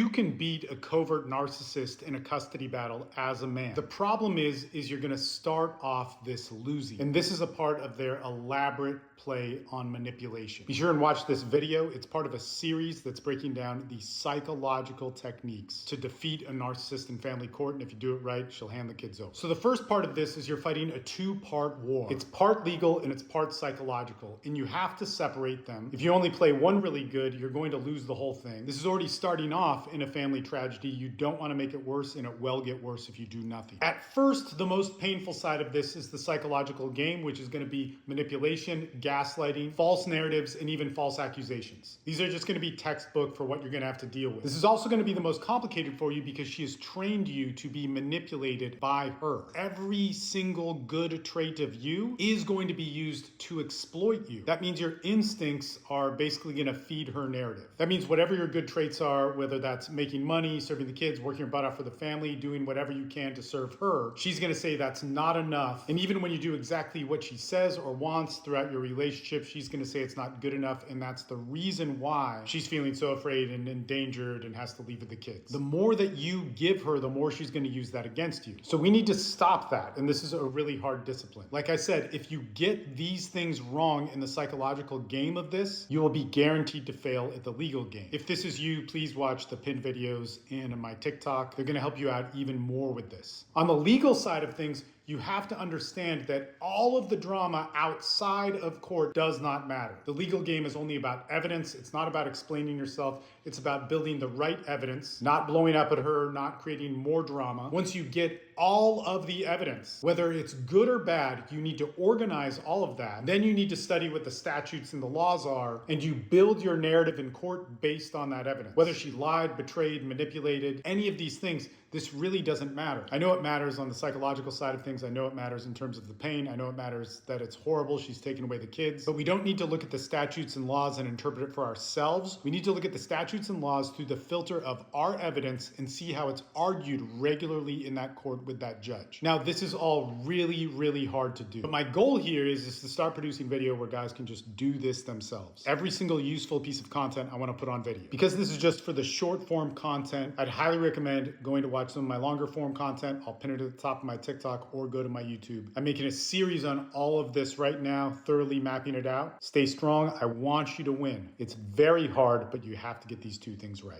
You can beat a covert narcissist in a custody battle as a man. The problem is you're gonna start off this losing. And this is a part of their elaborate play on manipulation. Be sure and watch this video. It's part of a series that's breaking down the psychological techniques to defeat a narcissist in family court. And if you do it right, she'll hand the kids over. So the first part of this is you're fighting a two-part war. It's part legal and it's part psychological. And you have to separate them. If you only play one really good, you're going to lose the whole thing. This is already starting off in a family tragedy. You don't want to make it worse, and it will get worse if you do nothing. At first, the most painful side of this is the psychological game, which is going to be manipulation, gaslighting, false narratives, and even false accusations. These are just going to be textbook for what you're going to have to deal with. This is also going to be the most complicated for you because she has trained you to be manipulated by her. Every single good trait of you is going to be used to exploit you. That means your instincts are basically going to feed her narrative. That means whatever your good traits are, whether that's making money, serving the kids, working your butt off for the family, doing whatever you can to serve her, she's going to say that's not enough. And even when you do exactly what she says or wants throughout your relationship, she's going to say it's not good enough. And that's the reason why she's feeling so afraid and endangered and has to leave with the kids. The more that you give her, the more she's going to use that against you. So we need to stop that. And this is a really hard discipline. Like I said, if you get these things wrong in the psychological game of this, you will be guaranteed to fail at the legal game. If this is you, please watch the pinned videos in my TikTok. They're going to help you out even more with this. On the legal side of things, you have to understand that all of the drama outside of court does not matter. The legal game is only about evidence. It's not about explaining yourself. It's about building the right evidence, not blowing up at her, not creating more drama. Once you get all of the evidence, whether it's good or bad, you need to organize all of that. Then you need to study what the statutes and the laws are, and you build your narrative in court based on that evidence. Whether she lied, betrayed, manipulated, any of these things, this really doesn't matter. I know it matters on the psychological side of things. I know it matters in terms of the pain. I know it matters that it's horrible. She's taken away the kids. But we don't need to look at the statutes and laws and interpret it for ourselves. We need to look at the statutes and laws through the filter of our evidence and see how it's argued regularly in that court with that judge. Now, this is all really, really hard to do. But my goal here is to start producing video where guys can just do this themselves. Every single useful piece of content I want to put on video. Because this is just for the short form content, I'd highly recommend going to watch some of my longer form content. I'll pin it at the top of my TikTok or go to my YouTube. I'm making a series on all of this right now, thoroughly mapping it out. Stay strong. I want you to win. It's very hard, but you have to get these two things right.